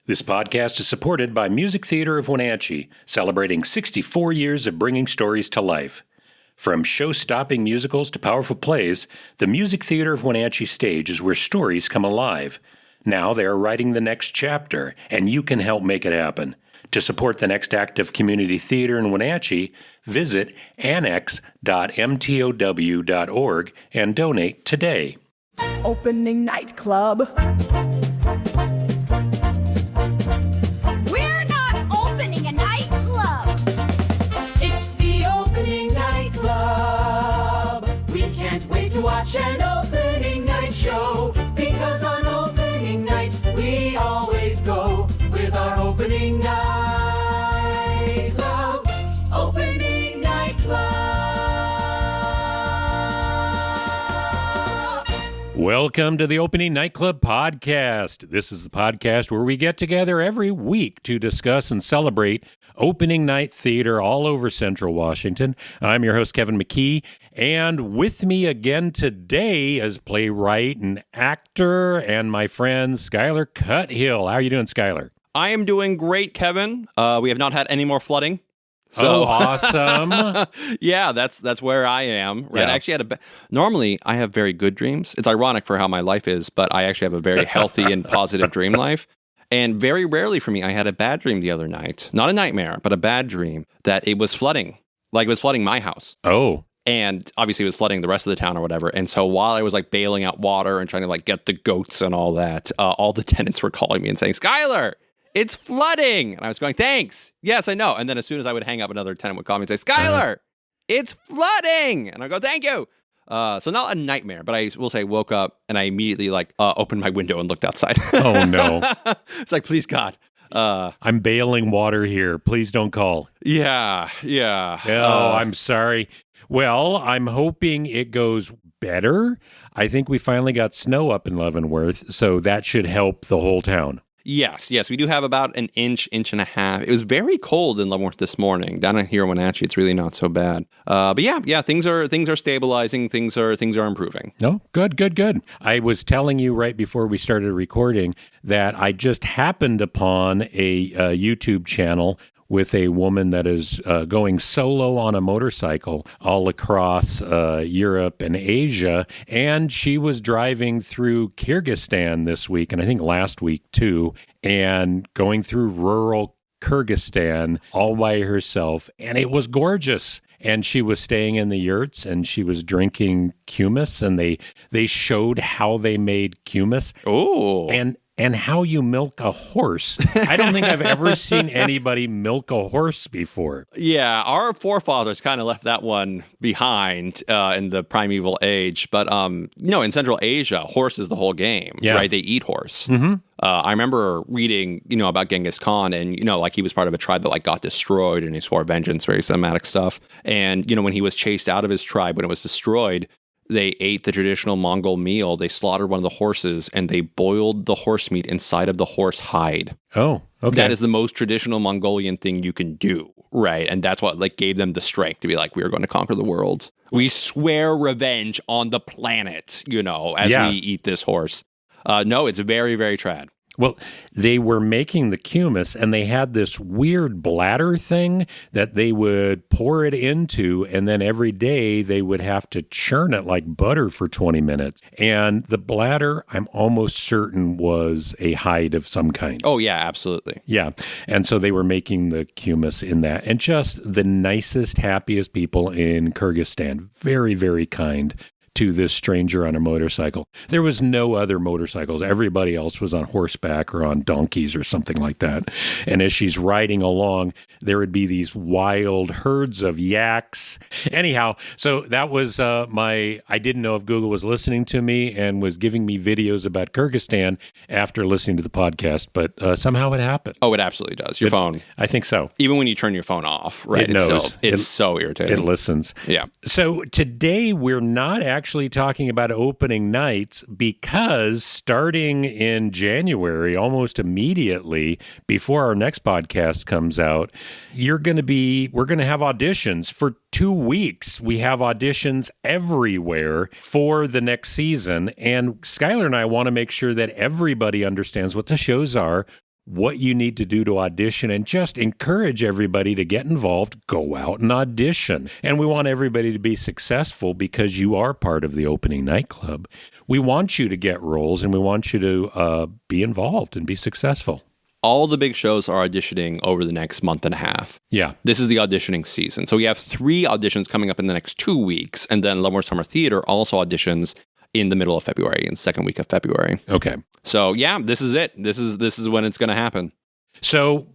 This podcast is supported by Music Theater of Wenatchee, celebrating 64 years of bringing stories to life. From show-stopping musicals to powerful plays, the Music Theater of Wenatchee stage is where stories come alive. Now they are writing the next chapter, and you can help make it happen. To support the next act of community theater in Wenatchee, visit annex.mtow.org and donate today. Opening nightclub. We're not opening a nightclub. It's the opening nightclub. We can't wait to watch an opening night show, because on opening night we always go with our opening night club. Opening night club. Welcome to the Opening Nightclub podcast. This is the podcast where we get together every week to discuss and celebrate opening night theater all over Central Washington. I'm your host, Kevin McKee, and with me again today is playwright and actor and my friend Skyler Cuthill. How are you doing, Skyler? I am doing great, Kevin. We have not had any more flooding. So awesome. Yeah, that's where I am. Right. Yeah. I actually had normally I have very good dreams. It's ironic for how my life is, but I actually have a very healthy and positive dream life. And very rarely for me, I had a bad dream the other night. Not a nightmare, but a bad dream that it was flooding. Like it was flooding my house. Oh. And obviously it was flooding the rest of the town or whatever. And so while I was like bailing out water and trying to like get the goats and all that, all the tenants were calling me and saying, "Skyler, it's flooding." And I was going, "Thanks. Yes, I know." And then as soon as I would hang up, another tenant would call me and say, "Skyler, it's flooding." And I go, "Thank you." So not a nightmare, but I will say woke up and I immediately like opened my window and looked outside. Oh, no. It's like, please, God. I'm bailing water here. Please don't call. Yeah. Oh, I'm sorry. Well, I'm hoping it goes better. I think we finally got snow up in Leavenworth, so that should help the whole town. Yes. We do have about an inch and a half. It was very cold in Leavenworth this morning. Down here in Wenatchee, it's really not so bad. But yeah, things are stabilizing. Things are improving. No, good. I was telling you right before we started recording that I just happened upon a YouTube channel with a woman that is going solo on a motorcycle all across Europe and Asia. And she was driving through Kyrgyzstan this week, and I think last week too, and going through rural Kyrgyzstan all by herself. And it was gorgeous. And she was staying in the yurts and she was drinking kumis, and they showed how they made kumis. Oh. And how you milk a horse. I don't think I've ever seen anybody milk a horse before. Yeah, our forefathers kind of left that one behind in the primeval age. But no, in Central Asia, horse is the whole game, right? They eat horse. Mm-hmm. I remember reading, about Genghis Khan, and like he was part of a tribe that like got destroyed, and he swore vengeance, very cinematic stuff. And when he was chased out of his tribe, when it was destroyed, they ate the traditional Mongol meal. They slaughtered one of the horses and they boiled the horse meat inside of the horse hide. Oh, okay. That is the most traditional Mongolian thing you can do, right? And that's what like gave them the strength to be like, we're going to conquer the world. We swear revenge on the planet, as we eat this horse. No, it's very, very trad. Well, they were making the kumis, and they had this weird bladder thing that they would pour it into, and then every day they would have to churn it like butter for 20 minutes. And the bladder, I'm almost certain, was a hide of some kind. Oh, yeah, absolutely. Yeah. And so they were making the kumis in that. And just the nicest, happiest people in Kyrgyzstan. Very, very kind to this stranger on a motorcycle. There was no other motorcycles. Everybody else was on horseback or on donkeys or something like that. And as she's riding along, there would be these wild herds of yaks. Anyhow, so that was I didn't know if Google was listening to me and was giving me videos about Kyrgyzstan after listening to the podcast, but somehow it happened. Oh, it absolutely does. Your phone. I think so. Even when you turn your phone off, right? It knows. It's so irritating. It listens. Yeah. So today we're not actually talking about opening nights, because starting in January, almost immediately before our next podcast comes out, we're going to have auditions for 2 weeks. We have auditions everywhere for the next season. And Skyler and I want to make sure that everybody understands what the shows are, what you need to do to audition, and just encourage everybody to get involved, go out and audition. And we want everybody to be successful because you are part of the opening night club. We want you to get roles, and we want you to be involved and be successful. All the big shows are auditioning over the next month and a half. Yeah. This is the auditioning season. So we have 3 auditions coming up in the next 2 weeks, and then Leavenworth Summer Theater also auditions in the middle of February, in the second week of February. Okay. So yeah, this is it. This is when it's going to happen. So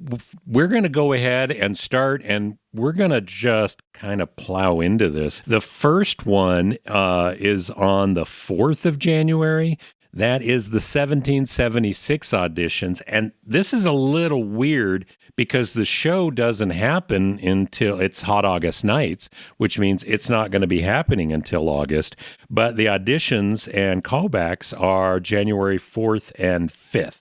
we're going to go ahead and start, and we're going to just kind of plow into this. The first one is on the 4th of January. That is the 1776 auditions. And this is a little weird because the show doesn't happen until it's Hot August Nights, which means it's not going to be happening until August. But the auditions and callbacks are January 4th and 5th.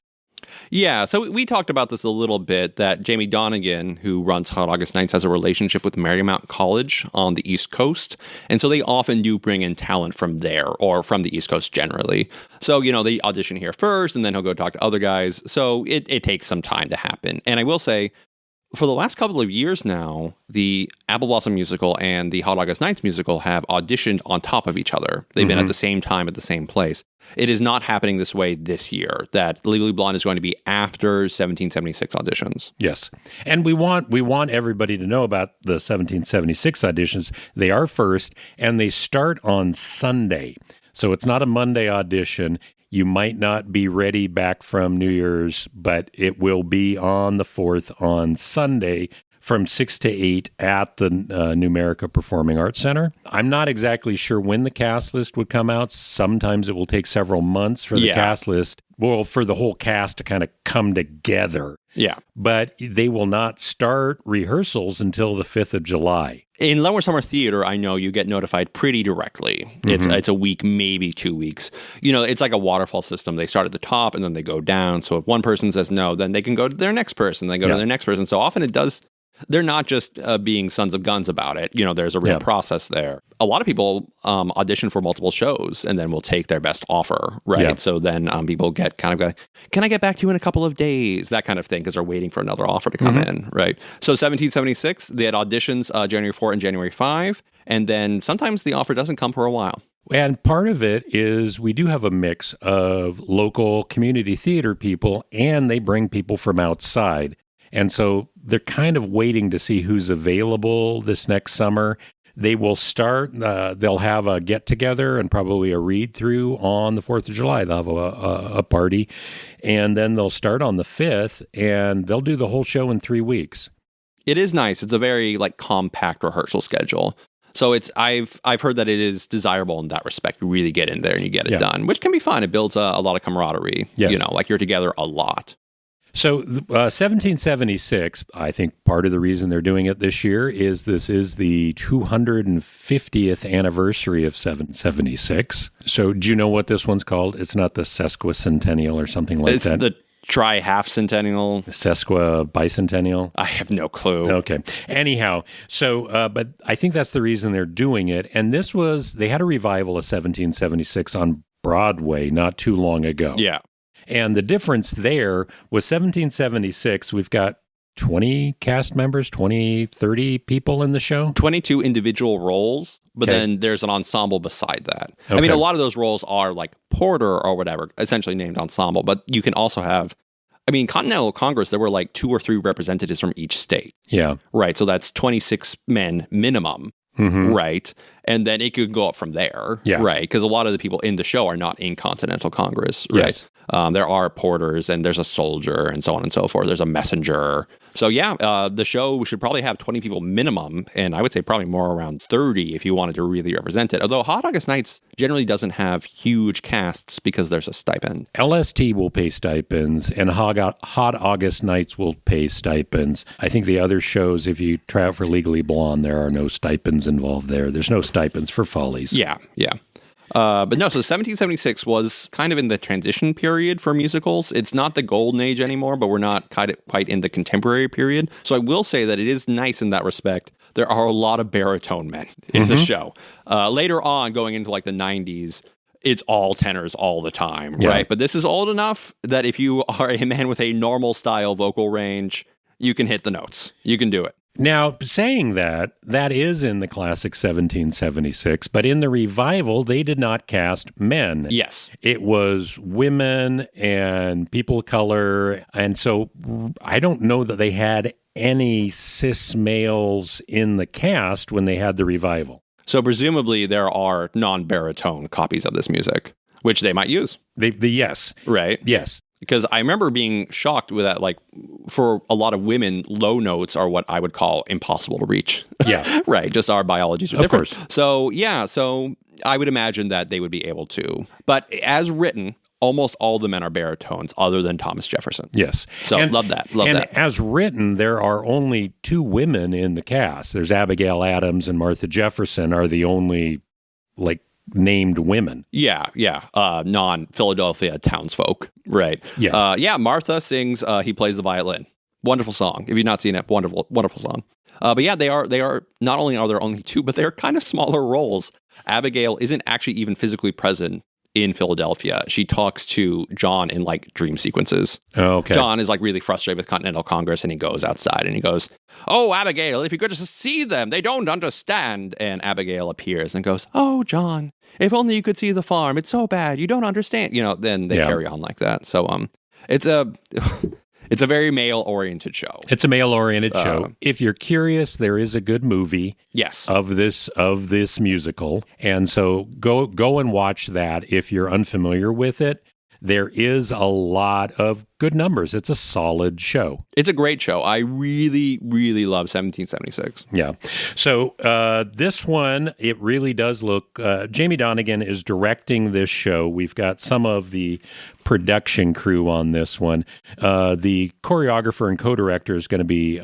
Yeah, so we talked about this a little bit, that Jamie Donegan, who runs Hot August Nights, has a relationship with Marymount College on the East Coast. And so they often do bring in talent from there, or from the East Coast generally. So, they audition here first, and then he'll go talk to other guys. So it takes some time to happen. And I will say, for the last couple of years now, the Apple Blossom musical and the Hot August Nights musical have auditioned on top of each other. They've been at the same time at the same place. It is not happening this way this year, that Legally Blonde is going to be after 1776 auditions. Yes. And we want everybody to know about the 1776 auditions. They are first, and they start on Sunday. So it's not a Monday audition. You might not be ready back from New Year's, but it will be on the 4th on Sunday from 6 to 8 at the Numerica Performing Arts Center. I'm not exactly sure when the cast list would come out. Sometimes it will take several months for the cast list, for the whole cast to kind of come together. Yeah. But they will not start rehearsals until the 5th of July. In Leavenworth Summer Theater, I know you get notified pretty directly. It's a week, maybe 2 weeks. It's like a waterfall system. They start at the top and then they go down. So if one person says no, then they can go to their next person. They go to their next person. So often it does. They're not just being sons of guns about it. There's a real process there. A lot of people audition for multiple shows and then will take their best offer, right? Yeah. So then people get kind of like, can I get back to you in a couple of days? That kind of thing, because they're waiting for another offer to come in, right? So 1776, they had auditions January 4 and January 5, and then sometimes the offer doesn't come for a while. And part of it is we do have a mix of local community theater people, and they bring people from outside. And so they're kind of waiting to see who's available this next summer. They will start, they'll have a get-together and probably a read-through on the 4th of July. They'll have a party, and then they'll start on the 5th, and they'll do the whole show in 3 weeks. It is nice. It's a very compact rehearsal schedule. So I've heard that it is desirable in that respect. You really get in there and you get it done, which can be fun. It builds a lot of camaraderie. Yes. You're together a lot. So 1776, I think part of the reason they're doing it this year is this is the 250th anniversary of 776. So do you know what this one's called? It's not the sesquicentennial or something like that. It's the tri-half centennial. Sesquibicentennial? I have no clue. Okay. Anyhow, so, but I think that's the reason they're doing it. And they had a revival of 1776 on Broadway not too long ago. Yeah. And the difference there was 1776, we've got 20 cast members, 20, 30 people in the show. 22 individual roles, but then there's an ensemble beside that. Okay. I mean, a lot of those roles are like porter or whatever, essentially named ensemble, but you can also have, Continental Congress, there were like 2 or 3 representatives from each state. Yeah. Right. So that's 26 men minimum. Right. And then it could go up from there. Yeah. Right. Because a lot of the people in the show are not in Continental Congress. Right. Yes. There are porters and there's a soldier and so on and so forth. There's a messenger. So the show should probably have 20 people minimum. And I would say probably more around 30 if you wanted to really represent it. Although Hot August Nights generally doesn't have huge casts because there's a stipend. LST will pay stipends and Hot August Nights will pay stipends. I think the other shows, if you try out for Legally Blonde, there are no stipends involved there. There's no stipends for Follies. Yeah. But no, so 1776 was kind of in the transition period for musicals. It's not the golden age anymore, but we're not quite in the contemporary period. So I will say that it is nice in that respect. There are a lot of baritone men in the show. Later on, going into like the 90s, it's all tenors all the time, Yeah. right? But this is old enough that if you are a man with a normal style vocal range, you can hit the notes. You can do it. Now, saying that is in the classic 1776, but in the revival, they did not cast men. Yes. It was women and people of color. And so I don't know that they had any cis males in the cast when they had the revival. So presumably there are non-baritone copies of this music, which they might use. Yes. Right. Yes. Because I remember being shocked with that, like, for a lot of women, low notes are what I would call impossible to reach. Yeah. Right. Just our biologies are Of different. course. So, yeah. So I would imagine that they would be able to. But as written, almost all the men are baritones other than Thomas Jefferson. Yes. So love that. Love and that. as written, there are only 2 women in the cast. There's Abigail Adams and Martha Jefferson are the only, like, named women. Yeah. Non-Philadelphia townsfolk. Right. Yes. Yeah. Martha sings, he plays the violin. Wonderful song. If you've not seen it, wonderful song. But yeah, they are, not only are there only 2, but they're kind of smaller roles. Abigail isn't actually even physically present in Philadelphia. She talks to John in like dream sequences. Oh, okay. John is like really frustrated with Continental Congress and he goes outside and he goes, "Oh, Abigail, if you could just see them, they don't understand." And Abigail appears and goes, "Oh, John, if only you could see the farm. It's so bad. You don't understand." Then they carry on like that. So it's a it's a very male-oriented show. It's a male-oriented show. If you're curious, there is a good movie Yes. of this musical. And so go and watch that if you're unfamiliar with it. There is a lot of good numbers. It's a solid show. It's a great show. I really, really love 1776. Yeah. So this one, it really does look... Jamie Donegan is directing this show. We've got some of the production crew on this one. The choreographer and co-director is going to be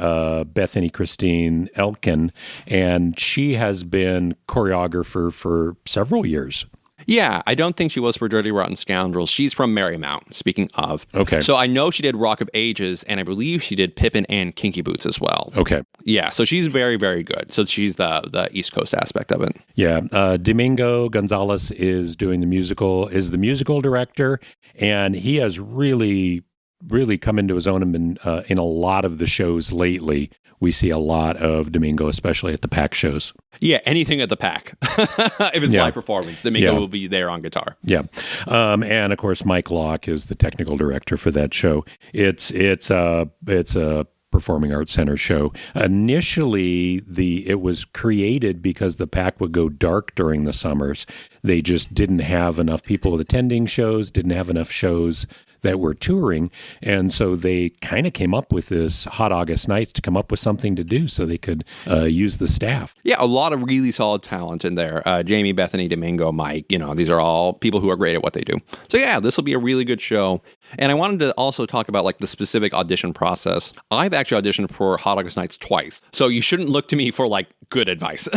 Bethany Christine Elkin, and she has been choreographer for several years. Yeah, I don't think she was for Dirty Rotten Scoundrels. She's from Marymount, speaking of. Okay. So I know she did Rock of Ages, and I believe she did Pippin and Kinky Boots as well. Okay. Yeah, so she's very, very good. So she's the East Coast aspect of it. Yeah. Domingo Gonzalez is the musical director, and he has really, really come into his own and been in a lot of the shows lately. We see a lot of Domingo, especially at the PAC shows. Yeah, anything at the PAC. If it's live performance, Domingo will be there on guitar. Yeah. And of course, Mike Locke is the technical director for that show. It's a performing arts center show. Initially, it was created because the PAC would go dark during the summers. They just didn't have enough people attending shows, didn't have enough shows that were touring, and so they kind of came up with this Hot August Nights to come up with something to do so they could use the staff. Yeah, a lot of really solid talent in there. Jamie, Bethany, Domingo, Mike, these are all people who are great at what they do. So yeah, this will be a really good show. And I wanted to also talk about like the specific audition process. I've actually auditioned for Hot August Nights twice, so you shouldn't look to me for like good advice.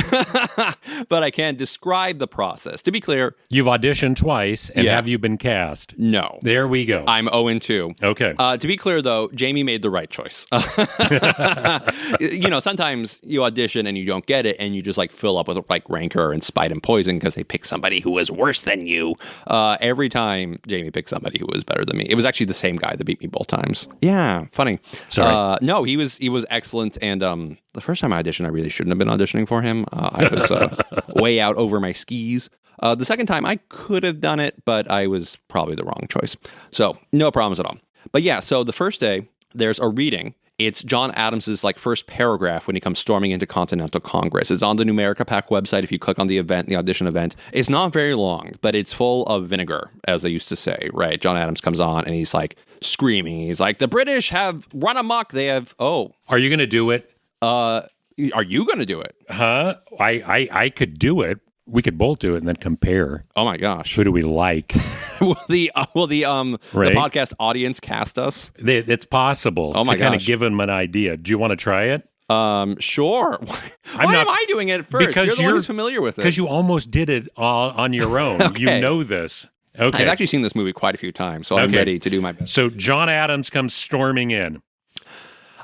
But I can describe the process. To be clear, you've auditioned twice, and have you been cast? No. There we go. I'm 0-2. Okay. To be clear, though, Jamie made the right choice. Sometimes you audition and you don't get it, and you just like fill up with like rancor and spite and poison because they pick somebody who was worse than you. Every time Jamie picked somebody who was better than me. It was actually the same guy that beat me both times. Yeah, funny. Sorry. No, he was excellent, and the first time I auditioned, I really shouldn't have been auditioning for him. I was way out over my skis. The second time, I could have done it, but I was probably the wrong choice. So, no problems at all. But yeah, so the first day, there's a reading. It's John Adams's like first paragraph when he comes storming into Continental Congress. It's on the Numerica PAC website. If you click on the audition event, it's not very long, but it's full of vinegar, as they used to say, right? John Adams comes on and he's like screaming. He's like, "The British have run amok. They have, Are you going to do it? Are you going to do it? Huh? I could do it. We could both do it and then compare. Oh my gosh. Who do we like? Will the podcast audience cast us? It's possible. Oh my to kind of gosh. give them an idea. Do you want to try it? Sure. Why am I doing it first? Because you're the one who's familiar with it. Because you almost did it on your own. Okay. You know this. Okay. I've actually seen this movie quite a few times, so I'm ready to do my best. So John Adams comes storming in.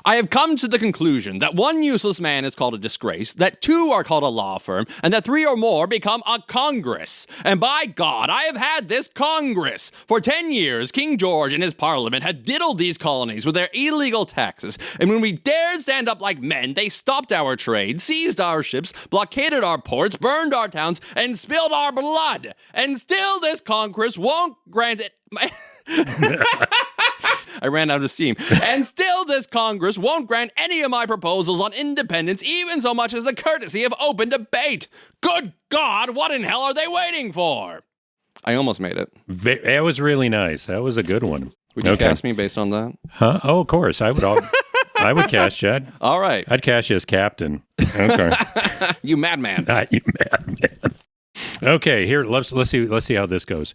I have come to the conclusion that one useless man is called a disgrace, that two are called a law firm, and that three or more become a Congress. And by God, I have had this Congress. For 10 years, King George and his parliament had diddled these colonies with their illegal taxes, and when we dared stand up like men, they stopped our trade, seized our ships, blockaded our ports, burned our towns, and spilled our blood. And still this Congress won't grant it... I ran out of steam. And still this Congress won't grant any of my proposals on independence even so much as the courtesy of open debate. Good God, what in hell are they waiting for? I almost made it. That was really nice. That was a good one. Would you cast me based on that? Huh? Oh, of course. I would cast you. All right. I'd cast you as captain. Okay. You madman. You madman. Okay, here, let's see how this goes.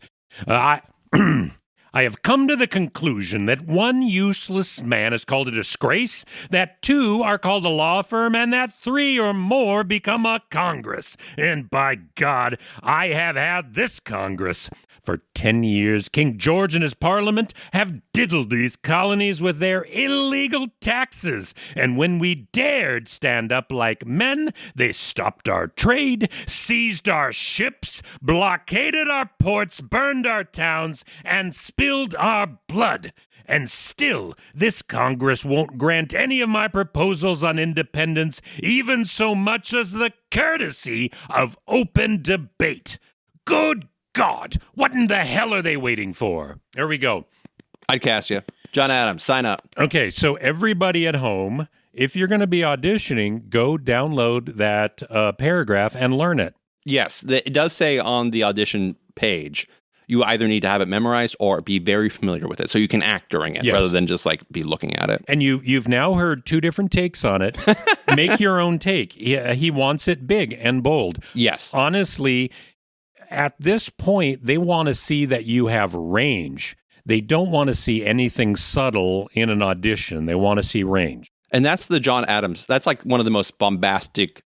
I have come to the conclusion that one useless man is called a disgrace, that two are called a law firm, and that three or more become a Congress. And by God, I have had this Congress. For 10 years, King George and his parliament have diddled these colonies with their illegal taxes. And when we dared stand up like men, they stopped our trade, seized our ships, blockaded our ports, burned our towns, and spilled our blood. And still, this Congress won't grant any of my proposals on independence, even so much as the courtesy of open debate. Good God, what in the hell are they waiting for? There we go. I'd cast you. John Adams, sign up. Okay, so everybody at home, if you're going to be auditioning, go download that paragraph and learn it. Yes, it does say on the audition page, you either need to have it memorized or be very familiar with it so you can act during it rather than just like be looking at it. And you've now heard two different takes on it. Make your own take. He wants it big and bold. Yes. Honestly, at this point, they want to see that you have range. They don't want to see anything subtle in an audition. They want to see range. And that's the John Adams. That's like one of the most bombastic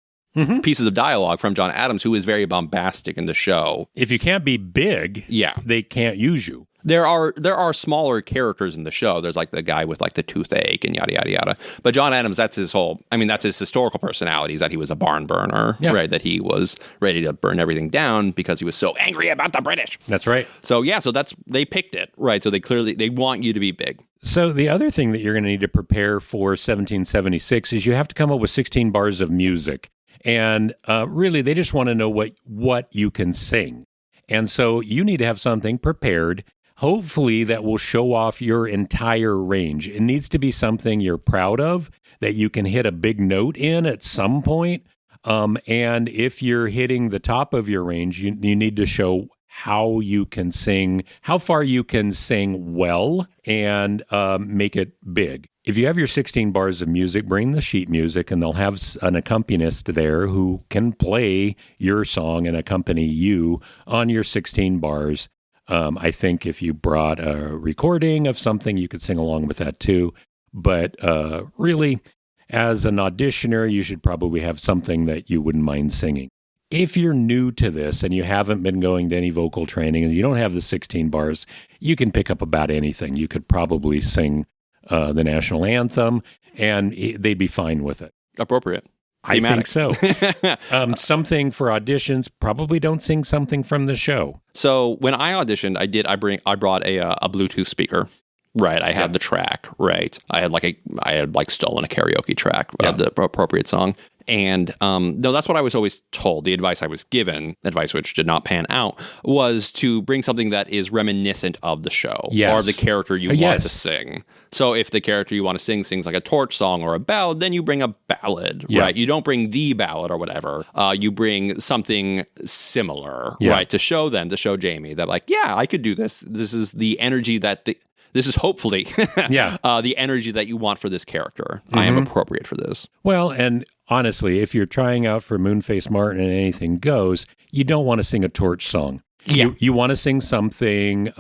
pieces of dialogue from John Adams, who is very bombastic in the show. If you can't be big, they can't use you. There are smaller characters in the show. There's like the guy with like the toothache and yada, yada, yada. But John Adams, that's his historical personality, is that he was a barn burner, right? That he was ready to burn everything down because he was so angry about the British. That's right. So they picked it, right? So they want you to be big. So the other thing that you're going to need to prepare for 1776 is you have to come up with 16 bars of music. And really, they just want to know what you can sing. And so you need to have something prepared, hopefully that will show off your entire range. It needs to be something you're proud of, that you can hit a big note in at some point. And if you're hitting the top of your range, you need to show how you can sing, how far you can sing well, and make it big. If you have your 16 bars of music, bring the sheet music, and they'll have an accompanist there who can play your song and accompany you on your 16 bars. I think if you brought a recording of something, you could sing along with that too. But really, as an auditioner, you should probably have something that you wouldn't mind singing. If you're new to this and you haven't been going to any vocal training and you don't have the 16 bars, you can pick up about anything. You could probably sing the national anthem, and they'd be fine with it. Appropriate. I think so. Something for auditions, probably don't sing something from the show. So when I auditioned, I brought a Bluetooth speaker. Right, I had the track. Right, I had stolen a karaoke track of the appropriate song. And no, that's what I was always told. The advice I was given, advice which did not pan out, was to bring something that is reminiscent of the show or the character you want to sing. So if the character you want to sing sings like a torch song or a ballad, then you bring a ballad, right? You don't bring the ballad or whatever. You bring something similar, right? To show Jamie that I could do this. This is the energy this is hopefully the energy that you want for this character. I am appropriate for this. Well, and honestly, if you're trying out for Moonface Martin and Anything Goes, you don't want to sing a torch song. You want to sing something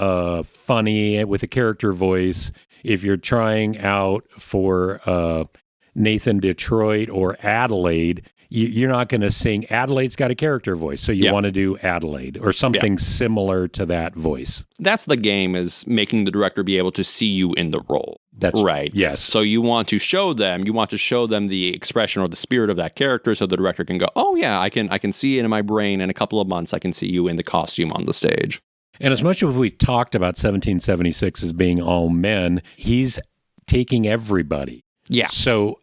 funny with a character voice. If you're trying out for Nathan Detroit or Adelaide, you're not going to sing. Adelaide's got a character voice, so you want to do Adelaide or something similar to that voice. That's the game, is making the director be able to see you in the role. That's right. Yes. So you want to show them the expression or the spirit of that character, so the director can go, oh yeah, I can see it in my brain. In a couple of months, I can see you in the costume on the stage. And as much as we talked about 1776 as being all men, he's taking everybody. Yeah. So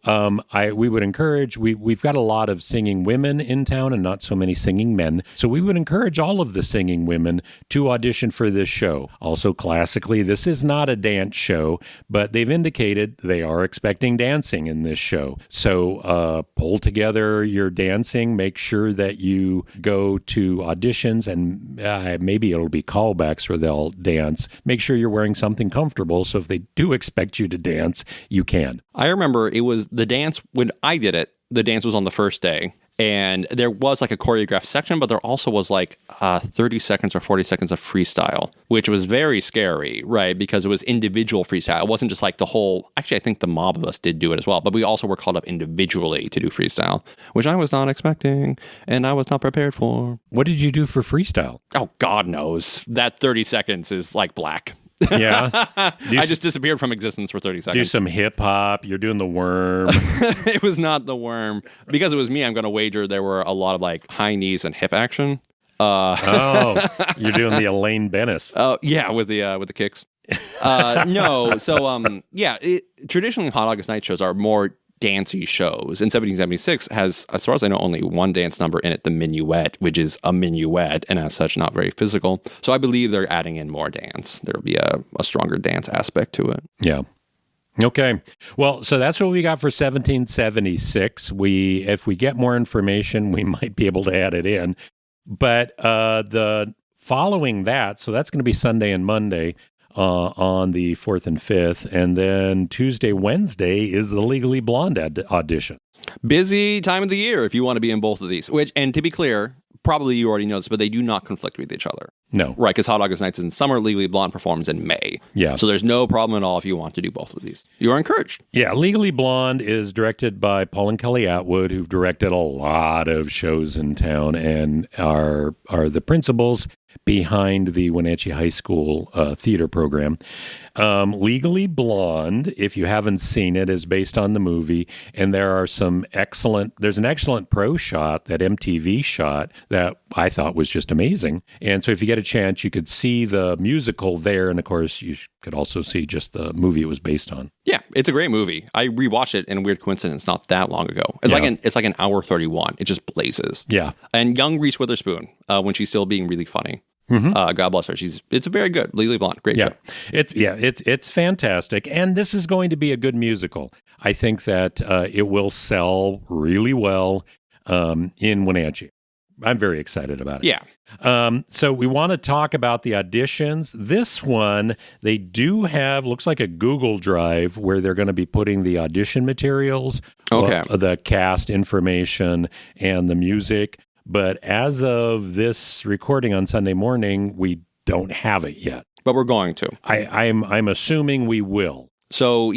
we would encourage, we've got a lot of singing women in town and not so many singing men. So we would encourage all of the singing women to audition for this show. Also, classically, this is not a dance show, but they've indicated they are expecting dancing in this show. So pull together your dancing, make sure that you go to auditions, and maybe it'll be callbacks where they'll dance. Make sure you're wearing something comfortable, so if they do expect you to dance, you can. I remember it was the dance, when I did it, the dance was on the first day. And there was like a choreographed section, but there also was like 30 seconds or 40 seconds of freestyle, which was very scary, right? Because it was individual freestyle. It wasn't just like the whole, actually, I think the mob of us did do it as well, but we also were called up individually to do freestyle, which I was not expecting and I was not prepared for. What did you do for freestyle? Oh, God knows. That 30 seconds is like black. Yeah. I just disappeared from existence for 30 seconds. Do some hip hop. You're doing the worm. It was not the worm. Because it was me, I'm going to wager there were a lot of like high knees and hip action. You're doing the Elaine Bennis. Oh, yeah, with the kicks. No. So, traditionally Hot August Night shows are more dancey shows. And 1776 has, as far as I know, only one dance number in it, the minuet, which is a minuet, and as such, not very physical. So I believe they're adding in more dance. There'll be a stronger dance aspect to it. Yeah. Okay. Well, so that's what we got for 1776. If we get more information, we might be able to add it in. But the following that, so that's going to be Sunday and Monday, on the 4th and 5th. And then Tuesday, Wednesday is the Legally Blonde audition. Busy time of the year if you want to be in both of these. And to be clear, probably you already know this, but they do not conflict with each other. No. Right, because Hot August Nights is in summer, Legally Blonde performs in May. Yeah. So there's no problem at all if you want to do both of these. You are encouraged. Yeah, Legally Blonde is directed by Paul and Kelly Atwood, who've directed a lot of shows in town and are the principals behind the Wenatchee High School theater program. Legally Blonde, if you haven't seen it, is based on the movie, and there's an excellent pro shot, that MTV shot, that I thought was just amazing. And so if you get a chance, you could see the musical there, and of course, you could also see just the movie it was based on. Yeah, it's a great movie. I rewatched it in a weird coincidence not that long ago. It's like an hour 31. It just blazes. Yeah. And young Reese Witherspoon, when she's still being really funny. Mm-hmm. God bless her. It's a very good Legally Blonde. Great show. It's fantastic, and this is going to be a good musical. I think that it will sell really well in Wenatchee. I'm very excited about it. Yeah. So we want to talk about the auditions. This one, they do have, looks like a Google Drive where they're going to be putting the audition materials, the cast information, and the music. But as of this recording on Sunday morning, we don't have it yet. But we're going to. I'm assuming we will. So,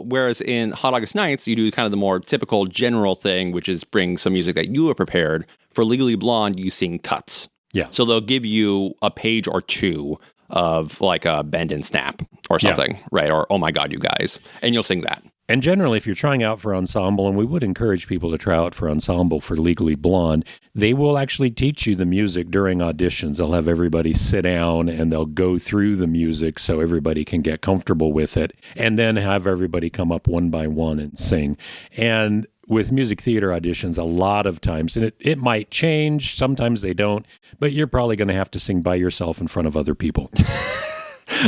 whereas in Hot August Nights, you do kind of the more typical general thing, which is bring some music that you have prepared. For Legally Blonde, you sing cuts. Yeah. So they'll give you a page or two of like a bend and snap or something, right? Or, oh my God, you guys. And you'll sing that. And generally, if you're trying out for ensemble, and we would encourage people to try out for ensemble for Legally Blonde, they will actually teach you the music during auditions. They'll have everybody sit down and they'll go through the music so everybody can get comfortable with it, and then have everybody come up one by one and sing. And with music theater auditions, a lot of times, and it might change, sometimes they don't, but you're probably going to have to sing by yourself in front of other people.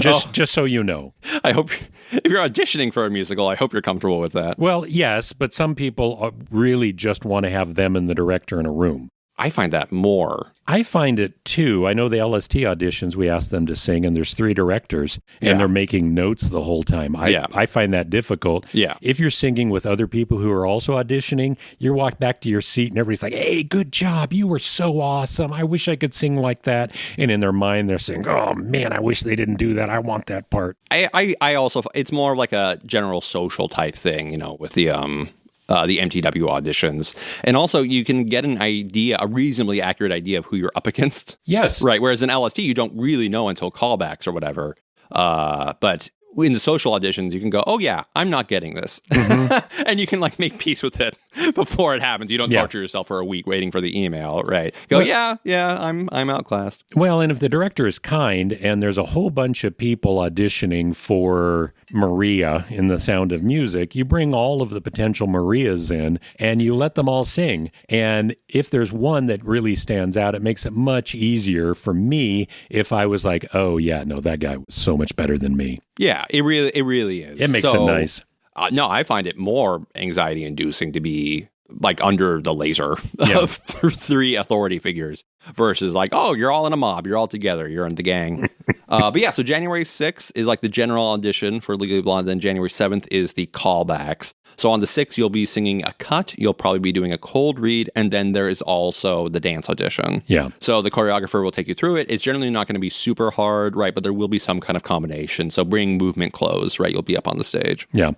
Just so you know. I hope if you're auditioning for a musical, I hope you're comfortable with that. Well, yes, but some people really just want to have them and the director in a room. I find that more. I find it too. I know the LST auditions, we ask them to sing, and there's 3 directors, and they're making notes the whole time. I find that difficult. Yeah. If you're singing with other people who are also auditioning, you walk back to your seat and everybody's like, hey, good job. You were so awesome. I wish I could sing like that. And in their mind, they're saying, oh, man, I wish they didn't do that. I want that part. I also, it's more like a general social type thing, with the, the MTW auditions. And also you can get a reasonably accurate idea of who you're up against. Yes. Right. Whereas in LST, you don't really know until callbacks or whatever. But in the social auditions, you can go, oh yeah, I'm not getting this. And you can like make peace with it before it happens. You don't torture yourself for a week waiting for the email, right? Go, yeah, I'm outclassed. Well, and if the director is kind and there's a whole bunch of people auditioning for Maria in The Sound of Music, you bring all of the potential Marias in and you let them all sing. And if there's one that really stands out, it makes it much easier for me if I was like, oh yeah, no, that guy was so much better than me. Yeah, it really is. It makes it nice. No, I find it more anxiety inducing to be like under the laser of three authority figures versus like, oh, you're all in a mob, you're all together, you're in the gang. But yeah, so January 6th is like the general audition for Legally Blonde. Then January 7th is the callbacks. So on the 6th, you'll be singing a cut. You'll probably be doing a cold read. And then there is also the dance audition. Yeah. So the choreographer will take you through it. It's generally not going to be super hard, right? But there will be some kind of combination. So bring movement clothes, right? You'll be up on the stage. Yeah.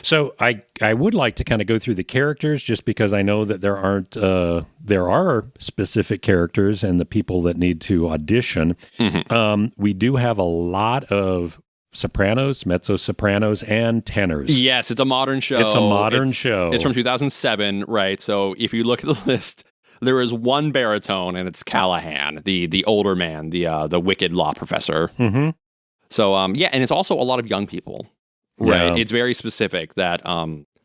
So I would like to kind of go through the characters just because I know that there are specific characters and the people that need to audition. We do have a lot of sopranos, mezzo-sopranos, and tenors. Yes, it's a modern show. It's a modern show. It's from 2007, right? So if you look at the list, there is one baritone, and it's Callahan, the older man, the wicked law professor. So yeah, and it's also a lot of young people, right? It's very specific that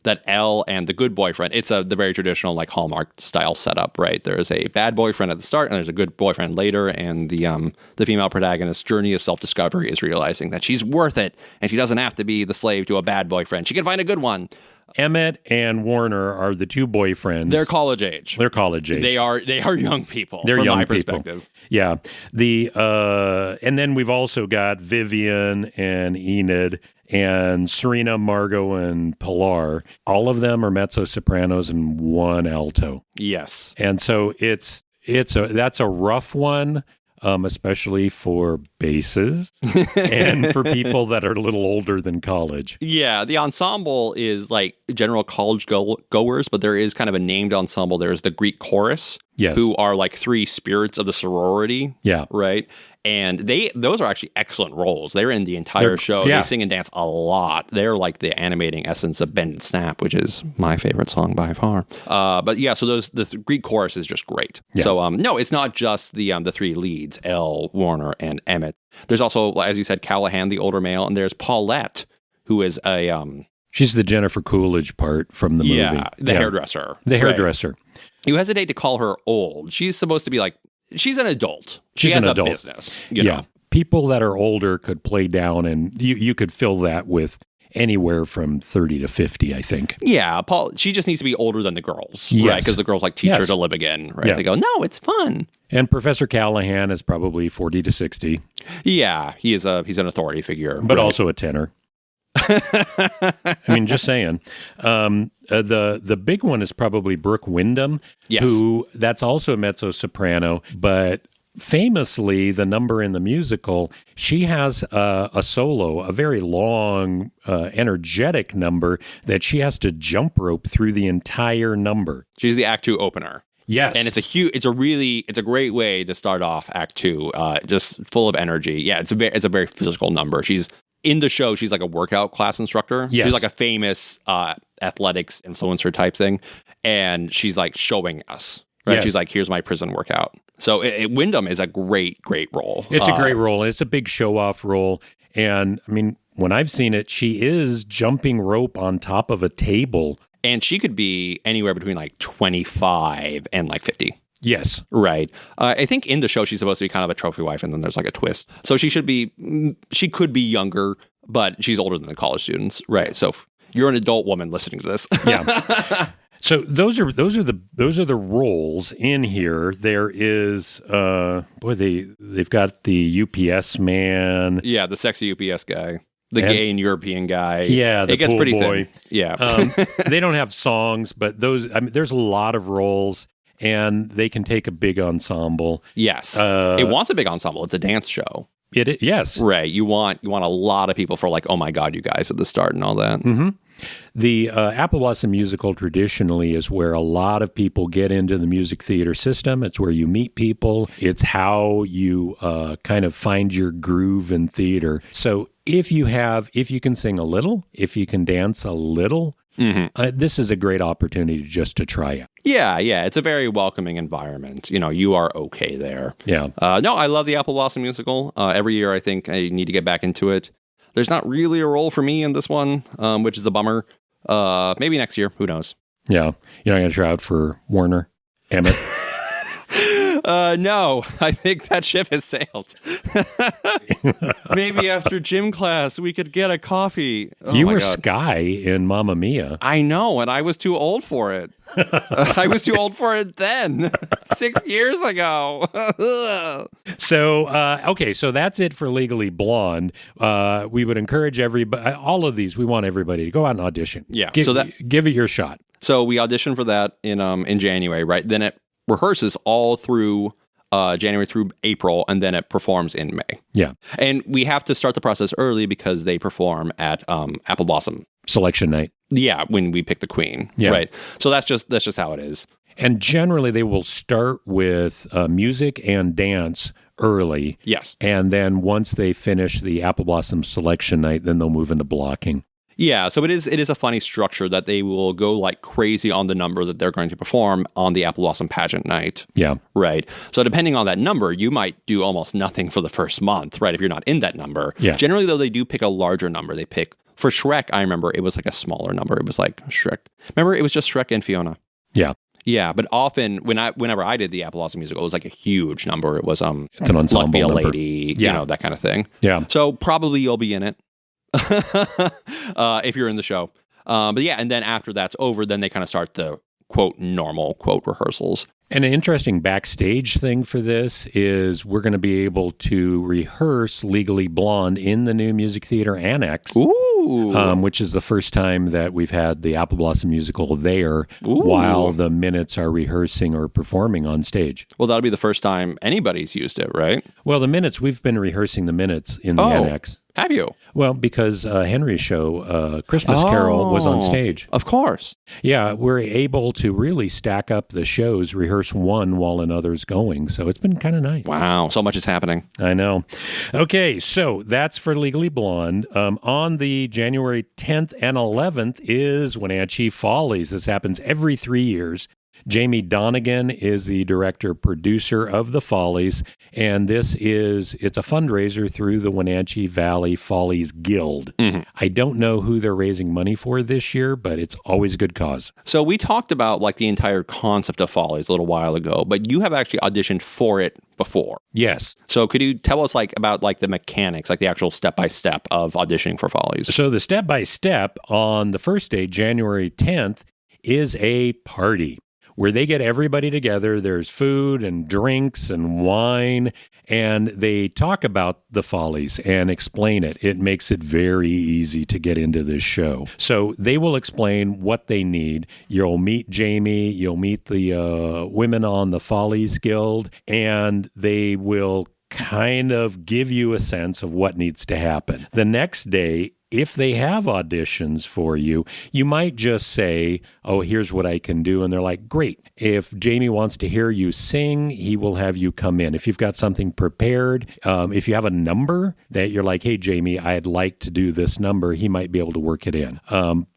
that Elle and the good boyfriend, it's the very traditional like Hallmark style setup, right? There's a bad boyfriend at the start and there's a good boyfriend later, and the female protagonist's journey of self-discovery is realizing that she's worth it and she doesn't have to be the slave to a bad boyfriend. She can find a good one. Emmett and Warner are the two boyfriends. They're college age. They are young people. They're from young my people. perspective. Yeah. And then we've also got Vivian and Enid and Serena, Margot, and Pilar. All of them are mezzo-sopranos and one alto. Yes. And so that's a rough one. Especially for basses and for people that are a little older than college. Yeah, the ensemble is like general college goers, but there is kind of a named ensemble. There's the Greek chorus, who are like three spirits of the sorority. Yeah. Right? And those are actually excellent roles. They're in the entire show. Yeah. They sing and dance a lot. They're like the animating essence of Bend and Snap, which is my favorite song by far. But yeah, so the Greek chorus is just great. Yeah. So no, it's not just the three leads, Elle, Warner, and Emmett. There's also, as you said, Callahan, the older male, and there's Paulette, who is a she's the Jennifer Coolidge part from the movie. Yeah, the hairdresser. The hairdresser. Right. You hesitate to call her old. She's supposed to be like, she's an adult. She has a business. You know? People that are older could play down, and you could fill that with anywhere from 30 to 50, I think. Yeah, she just needs to be older than the girls, right? Because the girls like teach her to live again, right? Yeah. They go, no, it's fun. And Professor Callahan is probably 40 to 60. Yeah, he's an authority figure. But also a tenor. I mean, just saying. The big one is probably Brooke Wyndham, who that's also a mezzo-soprano, but famously, the number in the musical, she has a solo, a very long, energetic number that she has to jump rope through the entire number. She's the Act 2 opener. Yes. And it's a great way to start off Act 2, just full of energy. Yeah, it's a very physical number. In the show, she's like a workout class instructor. Yes. She's like a famous athletics influencer type thing. And she's like showing us, right? Yes. She's like, here's my prison workout. So Wyndham is a great role. It's a great role. It's a big show-off role. And I mean, when I've seen it, she is jumping rope on top of a table. And she could be anywhere between like 25 and like 50. Yes. Right. I think in the show, she's supposed to be kind of a trophy wife, and then there's like a twist. So she could be younger, but she's older than the college students. Right. So you're an adult woman listening to this. Yeah. So those are the roles in here. There is they've got the UPS man. Yeah, the sexy UPS guy. The gay and European guy. Yeah, it gets pretty boy. Thin. Yeah. They don't have songs, but there's a lot of roles. And they can take a big ensemble. Yes. It wants a big ensemble. It's a dance show. Yes. Right. You want a lot of people for like, oh my God, you guys at the start and all that. Mm-hmm. The Apple Blossom Musical traditionally is where a lot of people get into the music theater system. It's where you meet people. It's how you kind of find your groove in theater. So if you can sing a little, if you can dance a little, this is a great opportunity just to try it. Yeah. It's a very welcoming environment. You are okay there. Yeah. No, I love the Apple Blossom Musical. Every year I think I need to get back into it. There's not really a role for me in this one, which is a bummer. Maybe next year. Who knows? Yeah. You're not going to try out for Warner, Emmett? No, I think that ship has sailed. Maybe after gym class, we could get a coffee. Oh, you my were God. Sky in Mamma Mia. I know, and I was too old for it. I was too old for it then, 6 years ago. So, okay, so that's it for Legally Blonde. We would encourage everybody, all of these, we want everybody to go out and audition. Yeah, give it your shot. So we auditioned for that in January, right? Then it rehearses all through January through April, and then it performs in May. Yeah. And we have to start the process early because they perform at Apple Blossom Selection night. Yeah, when we pick the queen. Yeah. Right. So that's just how it is. And generally, they will start with music and dance early. Yes. And then once they finish the Apple Blossom Selection night, then they'll move into blocking. Yeah, so it is a funny structure that they will go like crazy on the number that they're going to perform on the Apple Blossom pageant night. Yeah. Right. So depending on that number, you might do almost nothing for the first month, right, if you're not in that number. Yeah. Generally, though, they do pick a larger number. They pick, for Shrek, I remember it was like a smaller number. It was like Shrek. Remember, it was just Shrek and Fiona. Yeah. Yeah, but often whenever I did the Apple Blossom musical, it was like a huge number. It was it's an ensemble Luck Be a number. Lady, that kind of thing. Yeah. So probably you'll be in it. If you're in the show. But yeah, and then after that's over, then they kind of start the quote normal quote rehearsals. And an interesting backstage thing for this is we're going to be able to rehearse Legally Blonde in the new Music Theater Annex. Ooh. Which is the first time that we've had the Apple Blossom musical there while the minutes are rehearsing or performing on stage. Well, that'll be the first time anybody's used it, right? Well, the minutes, we've been rehearsing the minutes in the Annex. Have you? Well, because Henry's show, Christmas Carol, was on stage. Of course. Yeah, we're able to really stack up the shows, rehearse one while another's going. So it's been kind of nice. Wow, so much is happening. I know. Okay, so that's for Legally Blonde. On the January 10th and 11th is Wenatchee Follies. This happens every 3 years. Jamie Donegan is the director-producer of the Follies, and it's a fundraiser through the Wenatchee Valley Follies Guild. Mm-hmm. I don't know who they're raising money for this year, but it's always a good cause. So we talked about like the entire concept of Follies a little while ago, but you have actually auditioned for it before. Yes. So could you tell us like about like the mechanics, like the actual step-by-step of auditioning for Follies? So the step-by-step on the first day, January 10th, is a party where they get everybody together. There's food and drinks and wine, and they talk about the Follies and explain it. It makes it very easy to get into this show. So they will explain what they need. You'll meet Jamie, you'll meet the women on the Follies Guild, and they will kind of give you a sense of what needs to happen. The next day, if they have auditions for you, you might just say, oh, here's what I can do. And they're like, great. If Jamie wants to hear you sing, he will have you come in. If you've got something prepared, if you have a number that you're like, hey, Jamie, I'd like to do this number, he might be able to work it in.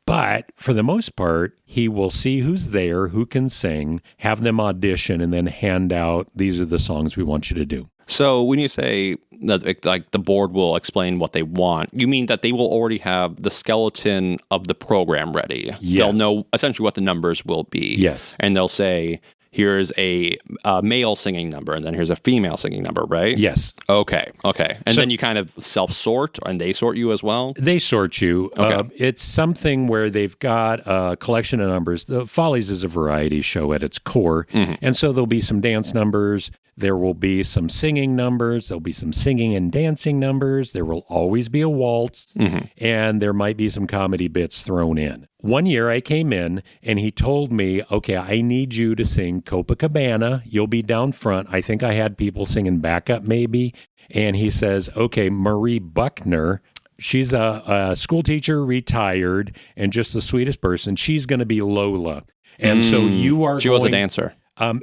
But for the most part, he will see who's there, who can sing, have them audition, and then hand out, these are the songs we want you to do. So when you say that like the board will explain what they want, you mean that they will already have the skeleton of the program ready? Yes. They'll know essentially what the numbers will be. Yes. And they'll say, here's a male singing number, and then here's a female singing number, right? Yes. Okay. And then you kind of self-sort, and they sort you as well? They sort you. Okay. It's something where they've got a collection of numbers. The Follies is a variety show at its core, and so there'll be some dance numbers. There will be some singing numbers. There'll be some singing and dancing numbers. There will always be a waltz, and there might be some comedy bits thrown in. One year I came in and he told me, okay, I need you to sing Copacabana. You'll be down front. I think I had people singing backup maybe. And he says, okay, Marie Buckner, she's a school teacher, retired, and just the sweetest person. She's going to be Lola. And so you are She was a dancer.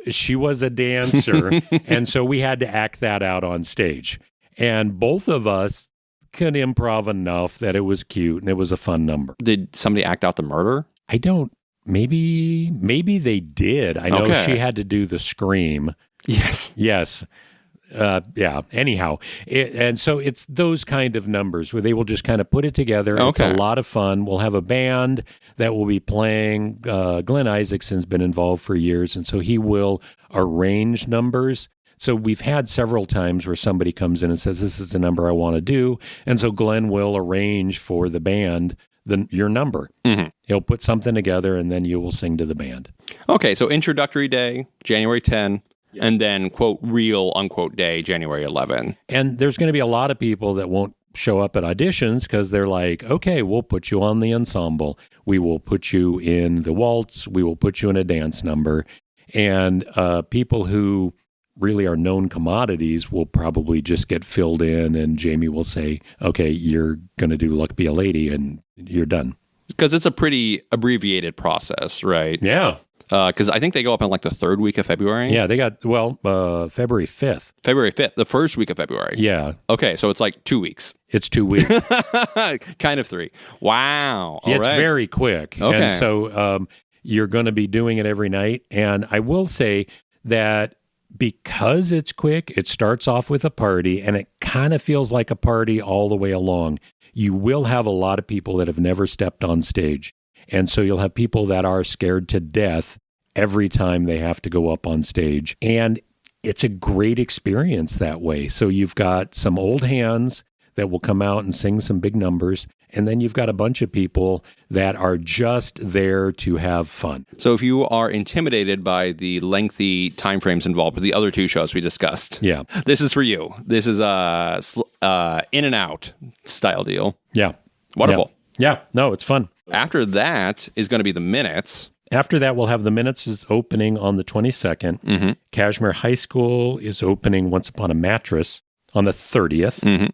She was a dancer. And so we had to act that out on stage. And both of us could improv enough that it was cute and it was a fun number. Did somebody act out the murder? I don't, maybe they did. I know Okay. she had to do the scream. Yes. Yes. Yeah. Anyhow, and so it's those kind of numbers where they will just kind of put it together. It's Okay. a lot of fun. We'll have a band that will be playing. Glenn Isaacson's been involved for years, and so he will arrange numbers. So we've had several times where somebody comes in and says, this is the number I want to do. And so Glenn will arrange for the band your number. Mm-hmm. He'll put something together, and then you will sing to the band. Okay, so introductory day, January 10, and then, quote, real, unquote, day, January 11. And there's going to be a lot of people that won't show up at auditions because they're like, okay, we'll put you on the ensemble. We will put you in the waltz. We will put you in a dance number. And people who really are known commodities will probably just get filled in, and Jamie will say, okay, you're going to do Luck Be a Lady, and you're done. Because it's a pretty abbreviated process, right? Yeah. Because I think they go up in like the third week of February. Yeah, they got, February 5th. February 5th, the first week of February. Yeah. Okay, so it's like 2 weeks. It's 2 weeks. Kind of 3. Wow. All It's right. very quick. Okay. And so you're going to be doing it every night. And I will say that because it's quick, it starts off with a party, and it kind of feels like a party all the way along. You will have a lot of people that have never stepped on stage. And so you'll have people that are scared to death every time they have to go up on stage. And it's a great experience that way. So you've got some old hands that will come out and sing some big numbers. And then you've got a bunch of people that are just there to have fun. So if you are intimidated by the lengthy timeframes involved with the other 2 shows we discussed, Yeah. this is for you. This is a in and out style deal. Yeah. Wonderful. Yeah. No, it's fun. After that is going to be the minutes. After that, we'll have the Minutes is opening on the 22nd. Mm-hmm. Kashmir High School is opening Once Upon a Mattress on the 30th. Mm-hmm.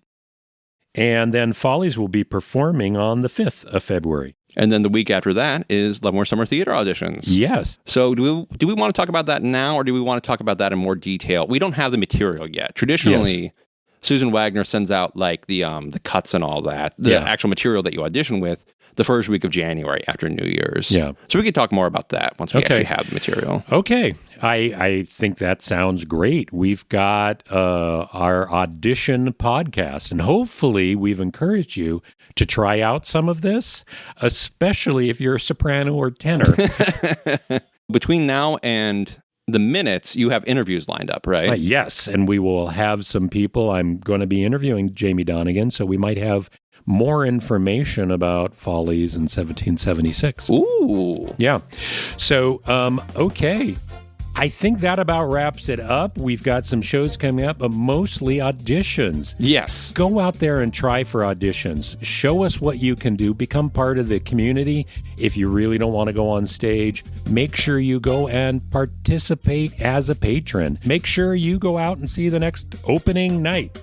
And then Follies will be performing on the 5th of February. And then the week after that is Leavenworth Summer Theater auditions. Yes. So do we want to talk about that now, or do we want to talk about that in more detail? We don't have the material yet. Traditionally, Susan Wagner sends out like the cuts and all that, the actual material that you audition with, the first week of January after New Year's. Yeah. So we could talk more about that once we actually have the material. Okay. I think that sounds great. We've got our audition podcast, and hopefully we've encouraged you to try out some of this, especially if you're a soprano or tenor. Between now and the minutes, you have interviews lined up, right? Yes, and we will have some people. I'm going to be interviewing Jamie Donegan, so we might have more information about Follies in 1776. Ooh. Yeah. So, okay. I think that about wraps it up. We've got some shows coming up, but mostly auditions. Yes. Go out there and try for auditions. Show us what you can do. Become part of the community. If you really don't want to go on stage, make sure you go and participate as a patron. Make sure you go out and see the next opening night.